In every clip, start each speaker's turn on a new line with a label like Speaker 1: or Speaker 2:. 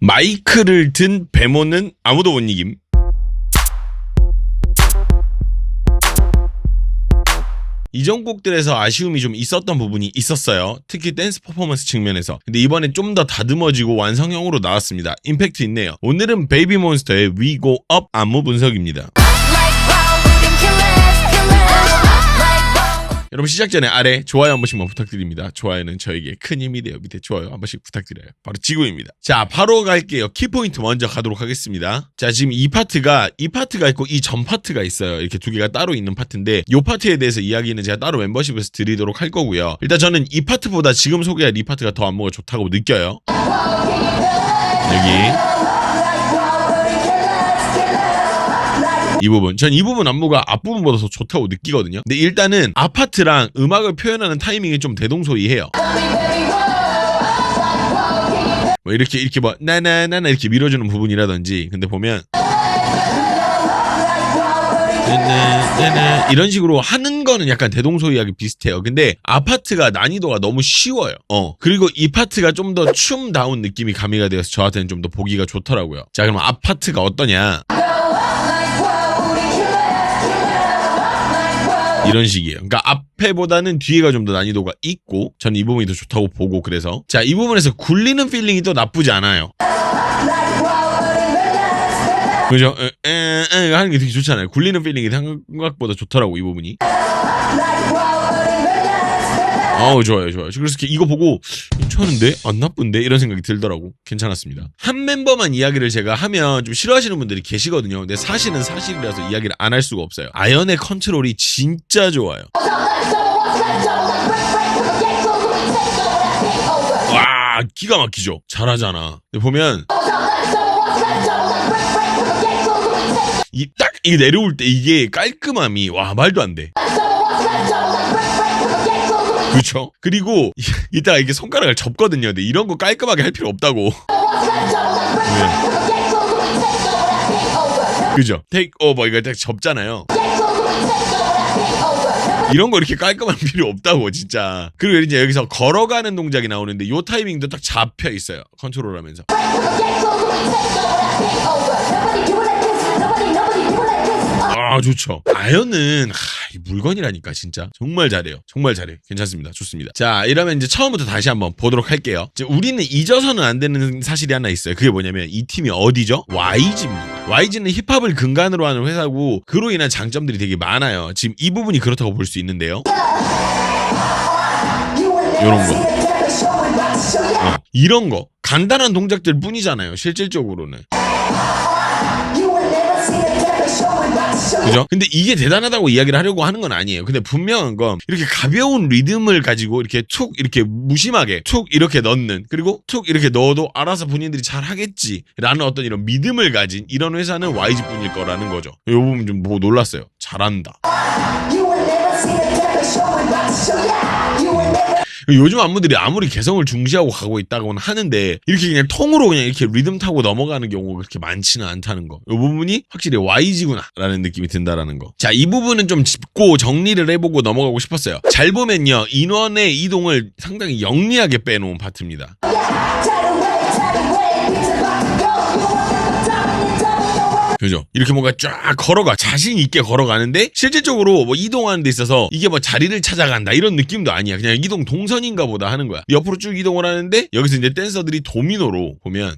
Speaker 1: 마이크를 든 배모는 아무도 못 이김. 이전 곡들에서 아쉬움이 좀 있었던 부분이 있었어요. 특히 댄스 퍼포먼스 측면에서. 근데 이번엔 좀 더 다듬어지고 완성형으로 나왔습니다. 임팩트 있네요. 오늘은 베이비몬스터의 We Go Up 안무 분석입니다. 여러분 시작 전에 아래 좋아요 한 번씩만 부탁드립니다. 좋아요는 저에게 큰 힘이 돼요. 밑에 좋아요 한 번씩 부탁드려요. 바로 지구입니다. 자 바로 갈게요. 키포인트 먼저 가도록 하겠습니다. 자 지금 이 파트가 있고 이 전 파트가 있어요. 이렇게 두 개가 따로 있는 파트인데 이 파트에 대해서 이야기는 제가 따로 멤버십에서 드리도록 할 거고요. 일단 저는 이 파트보다 지금 소개할 이 파트가 더 안무가 좋다고 느껴요. 여기 이 부분. 전 이 부분 안무가 앞부분보다 더 좋다고 느끼거든요. 근데 일단은 아파트랑 음악을 표현하는 타이밍이 좀 대동소이해요. 뭐 이렇게 뭐 나나나나 이렇게 밀어주는 부분이라든지. 근데 보면 이런 식으로 하는 거는 약간 대동소이하게 비슷해요. 근데 아파트가 난이도가 너무 쉬워요. 그리고 이 파트가 좀 더 춤다운 느낌이 가미가 되어서 저한테는 좀 더 보기가 좋더라고요. 자 그럼 아파트가 어떠냐? 이런 식이에요. 그러니까 앞에보다는 뒤에가 좀 더 난이도가 있고 전 이 부분이 더 좋다고 보고 그래서 자 이 부분에서 굴리는 필링이 또 나쁘지 않아요. 그죠? 하는 게 되게 좋잖아요. 굴리는 필링이 생각보다 좋더라고 이 부분이. 좋아요. 그래서 이거 보고 괜찮은데? 안 나쁜데? 이런 생각이 들더라고. 괜찮았습니다. 한 멤버만 이야기를 제가 하면 좀 싫어하시는 분들이 계시거든요. 근데 사실은 사실이라서 이야기를 안 할 수가 없어요. 아연의 컨트롤이 진짜 좋아요. 와 기가 막히죠? 잘하잖아. 근데 보면 이게 내려올 때 이게 깔끔함이 와 말도 안 돼. 그렇죠? 그리고 이따가 이게 손가락을 접거든요. 근데 이런 거 깔끔하게 할 필요 없다고. 네. 그죠? 테이크 오버 이거 딱 접잖아요. 이런 거 이렇게 깔끔할 필요 없다고 진짜. 그리고 이제 여기서 걸어가는 동작이 나오는데 요 타이밍도 딱 잡혀 있어요. 컨트롤하면서. 좋죠. 아연은 물건이라니까 진짜 정말 잘해요. 정말 잘해. 괜찮습니다. 좋습니다. 자 이러면 이제 처음부터 다시 한번 보도록 할게요. 이제 우리는 잊어서는 안 되는 사실이 하나 있어요. 그게 뭐냐면 이 팀이 어디죠? YG입니다. YG는 힙합을 근간으로 하는 회사고 그로 인한 장점들이 되게 많아요. 지금 이 부분이 그렇다고 볼 수 있는데요. 요런 거 이런 거 간단한 동작들 뿐이잖아요. 실질적으로는. 그죠? 근데 이게 대단하다고 이야기를 하려고 하는 건 아니에요. 근데 분명한 건 이렇게 가벼운 리듬을 가지고 이렇게 툭 이렇게 무심하게 툭 이렇게 넣는 그리고 툭 이렇게 넣어도 알아서 본인들이 잘 하겠지라는 어떤 이런 믿음을 가진 이런 회사는 YG뿐일 거라는 거죠. 이 부분 좀 보고 놀랐어요. 잘한다. 요즘 안무들이 아무리 개성을 중시하고 가고 있다고는 하는데 이렇게 그냥 통으로 그냥 이렇게 리듬 타고 넘어가는 경우가 그렇게 많지는 않다는 거. 이 부분이 확실히 YG구나 라는 느낌이 든다라는 거. 자, 이 부분은 좀 짚고 정리를 해보고 넘어가고 싶었어요. 잘 보면요 인원의 이동을 상당히 영리하게 빼놓은 파트입니다. 그죠? 이렇게 뭔가 쫙 걸어가 자신 있게 걸어가는데 실질적으로 뭐 이동하는 데 있어서 이게 뭐 자리를 찾아간다 이런 느낌도 아니야. 그냥 이동 동선인가 보다 하는 거야. 옆으로 쭉 이동을 하는데 여기서 이제 댄서들이 도미노로 보면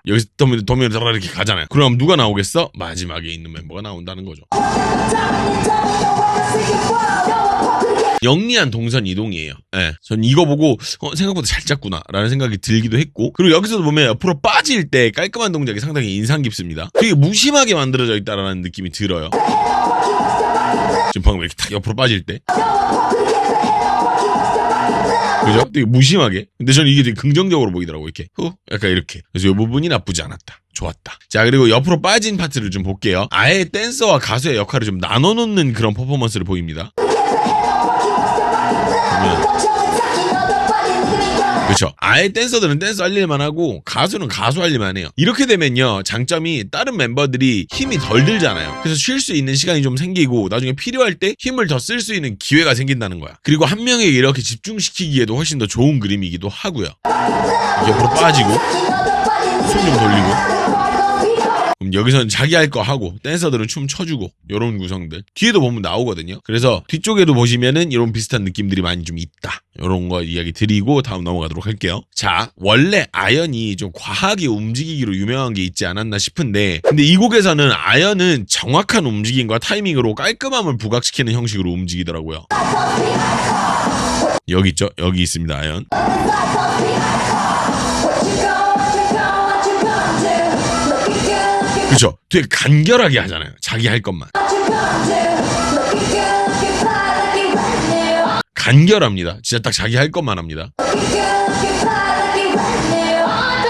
Speaker 1: 여기서 도미노로 이렇게 가잖아요. 그럼 누가 나오겠어? 마지막에 있는 멤버가 나온다는 거죠. 영리한 동선 이동이에요. 예. 전 이거 보고 생각보다 잘 짰구나 라는 생각이 들기도 했고 그리고 여기서도 보면 옆으로 빠질 때 깔끔한 동작이 상당히 인상 깊습니다. 되게 무심하게 만들어져 있다라는 느낌이 들어요. 지금 방금 이렇게 탁 옆으로 빠질 때 그죠? 되게 무심하게. 근데 저는 이게 되게 긍정적으로 보이더라고. 이렇게 약간 이렇게. 그래서 이 부분이 나쁘지 않았다. 좋았다. 자 그리고 옆으로 빠진 파트를 좀 볼게요. 아예 댄서와 가수의 역할을 좀 나눠놓는 그런 퍼포먼스를 보입니다. 그렇죠. 그렇죠. 아예 댄서들은 댄서 할 일만 하고 가수는 가수 할 일만 해요. 이렇게 되면요, 장점이 다른 멤버들이 힘이 덜 들잖아요. 그래서 쉴 수 있는 시간이 좀 생기고 나중에 필요할 때 힘을 더 쓸 수 있는 기회가 생긴다는 거야. 그리고 한 명에게 이렇게 집중시키기에도 훨씬 더 좋은 그림이기도 하고요. 옆으로 빠지고 숨 좀 돌리고, 그럼 여기서는 자기 할 거 하고 댄서들은 춤 춰주고, 이런 구성들 뒤에도 보면 나오거든요. 그래서 뒤쪽에도 보시면은 이런 비슷한 느낌들이 많이 좀 있다. 이런 거 이야기 드리고 다음 넘어가도록 할게요. 자, 원래 아연이 좀 과하게 움직이기로 유명한 게 있지 않았나 싶은데, 근데 이 곡에서는 아연은 정확한 움직임과 타이밍으로 깔끔함을 부각시키는 형식으로 움직이더라고요. 여기 있죠? 여기 있습니다, 아연. 그렇죠. 되게 간결하게 하잖아요. 자기 할 것만. 간결합니다. 진짜 딱 자기 할 것만 합니다.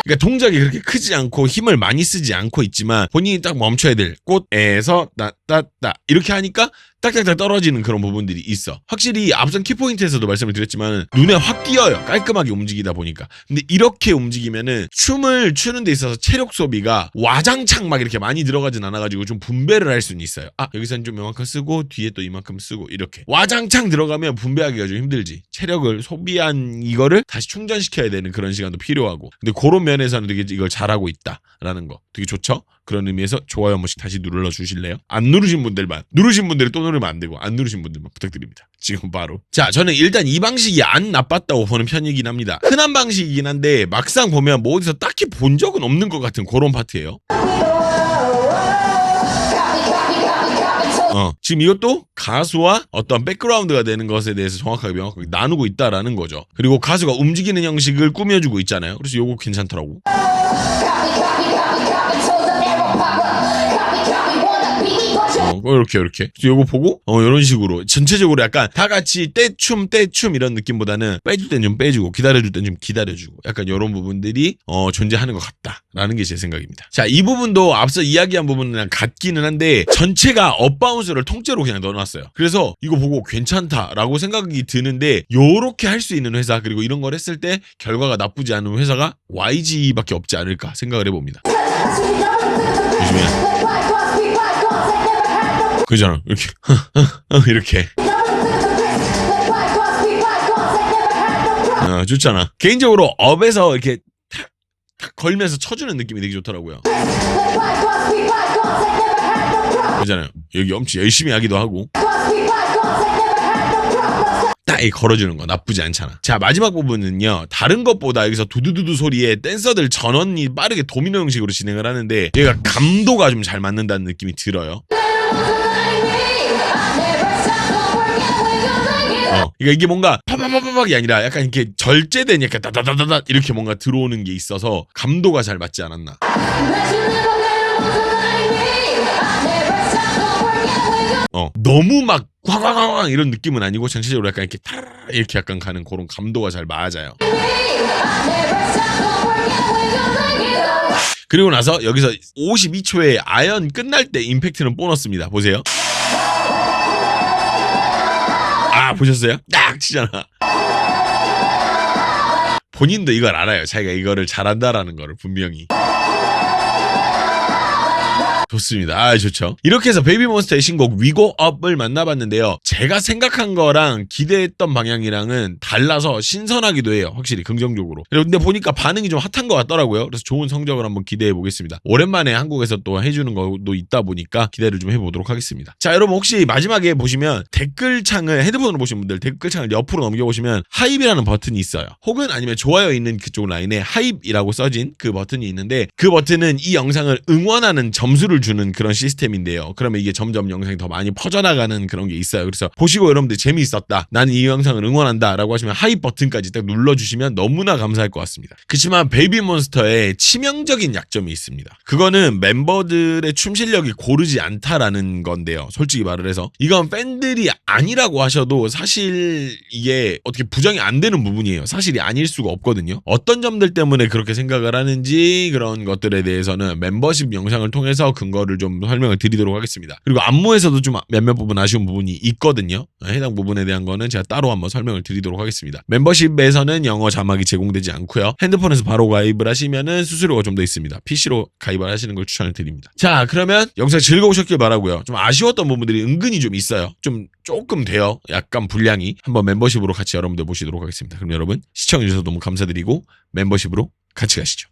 Speaker 1: 그러니까 동작이 그렇게 크지 않고 힘을 많이 쓰지 않고 있지만 본인이 딱 멈춰야 될 꽃에서 따따따 이렇게 하니까 딱딱딱 떨어지는 그런 부분들이 있어. 확실히 앞선 키포인트에서도 말씀을 드렸지만 눈에 확 띄어요. 깔끔하게 움직이다 보니까. 근데 이렇게 움직이면은 춤을 추는 데 있어서 체력 소비가 와장창 막 이렇게 많이 들어가진 않아가지고 좀 분배를 할 수는 있어요. 아, 여기서는 좀 이만큼 쓰고 뒤에 또 이만큼 쓰고, 이렇게 와장창 들어가면 분배하기가 좀 힘들지. 체력을 소비한 이거를 다시 충전시켜야 되는 그런 시간도 필요하고. 근데 그런 면에서는 되게 이걸 잘하고 있다라는 거 되게 좋죠. 그런 의미에서 좋아요 한 번씩 다시 눌러주실래요? 안 누르신 분들만, 누르신 분들이 또 누르면 안 되고 안 누르신 분들만 부탁드립니다. 지금 바로. 자, 저는 일단 이 방식이 안 나빴다고 보는 편이긴 합니다. 흔한 방식이긴 한데 막상 보면 뭐 어디서 딱히 본 적은 없는 것 같은 그런 파트예요. 지금 이것도 가수와 어떤 백그라운드가 되는 것에 대해서 정확하게 명확하게 나누고 있다라는 거죠. 그리고 가수가 움직이는 형식을 꾸며주고 있잖아요. 그래서 요거 괜찮더라고. 이렇게 요거 보고 이런 식으로 전체적으로 약간 다 같이 떼춤 이런 느낌보다는 빼줄 땐 좀 빼주고 기다려줄 땐 좀 기다려주고, 약간 이런 부분들이 존재하는 것 같다라는 게 제 생각입니다. 자, 이 부분도 앞서 이야기한 부분이랑 같기는 한데 전체가 업바운스를 통째로 그냥 넣어놨어요. 그래서 이거 보고 괜찮다라고 생각이 드는데, 요렇게 할 수 있는 회사, 그리고 이런 걸 했을 때 결과가 나쁘지 않은 회사가 YG밖에 없지 않을까 생각을 해봅니다. 조심해. 그잖아. 이렇게 이렇게 좋잖아. 개인적으로 업에서 이렇게 탁 걸면서 쳐주는 느낌이 되게 좋더라고요. 그잖아요. 여기 엄청 열심히 하기도 하고 딱 걸어주는 거 나쁘지 않잖아. 자, 마지막 부분은요, 다른 것보다 여기서 두두두두 소리에 댄서들 전원이 빠르게 도미노 형식으로 진행을 하는데 얘가 감도가 좀 잘 맞는다는 느낌이 들어요. 그러니까 이게 뭔가 파파파파박이 아니라 약간 이렇게 절제된 약간 다다다다다 이렇게 뭔가 들어오는 게 있어서 감도가 잘 맞지 않았나. 너무 막 꽉꽉꽉 이런 느낌은 아니고 전체적으로 약간 이렇게 타라 이렇게 약간 가는 그런 감도가 잘 맞아요. 그리고 나서 여기서 52초에 아연 끝날 때 임팩트는 보너스입니다. 보세요. 보셨어요? 딱 치잖아. 본인도 이걸 알아요. 자기가 이거를 잘한다라는 거를 분명히. 좋습니다. 좋죠. 이렇게 해서 베이비몬스터의 신곡 We Go Up을 만나봤는데요. 제가 생각한 거랑 기대했던 방향이랑은 달라서 신선하기도 해요. 확실히 긍정적으로. 근데 보니까 반응이 좀 핫한 것 같더라고요. 그래서 좋은 성적을 한번 기대해 보겠습니다. 오랜만에 한국에서 또 해주는 것도 있다 보니까 기대를 좀 해보도록 하겠습니다. 자, 여러분 혹시 마지막에 보시면 댓글창을, 헤드폰으로 보시는 분들 댓글창을 옆으로 넘겨보시면 하입이라는 버튼이 있어요. 혹은 아니면 좋아요 있는 그쪽 라인에 하입이라고 써진 그 버튼이 있는데, 그 버튼은 이 영상을 응원하는 점수를 주는 그런 시스템인데요. 그러면 이게 점점 영상이 더 많이 퍼져나가는 그런 게 있어요. 그래서 보시고 여러분들 재미있었다, 나는 이 영상을 응원한다 라고 하시면 하입 버튼까지 딱 눌러주시면 너무나 감사할 것 같습니다. 그렇지만 베이비몬스터의 치명적인 약점이 있습니다. 그거는 멤버들의 춤 실력이 고르지 않다라는 건데요. 솔직히 말을 해서 이건 팬들이 아니라고 하셔도 사실 이게 어떻게 부정이 안 되는 부분이에요. 사실이 아닐 수가 없거든요. 어떤 점들 때문에 그렇게 생각을 하는지 그런 것들에 대해서는 멤버십 영상을 통해서 대한 거를 좀 설명을 드리도록 하겠습니다. 그리고 안무에서도 좀 몇몇 부분 아쉬운 부분이 있거든요. 해당 부분에 대한 거는 제가 따로 한번 설명을 드리도록 하겠습니다. 멤버십에서는 영어 자막이 제공되지 않고요. 핸드폰에서 바로 가입을 하시면은 수수료가 좀 더 있습니다. PC로 가입을 하시는 걸 추천을 드립니다. 자, 그러면 영상 즐거우셨길 바라고요. 좀 아쉬웠던 부분들이 은근히 좀 있어요. 좀 조금 돼요. 약간 분량이. 한번 멤버십으로 같이 여러분들 보시도록 하겠습니다. 그럼 여러분 시청해주셔서 너무 감사드리고 멤버십으로 같이 가시죠.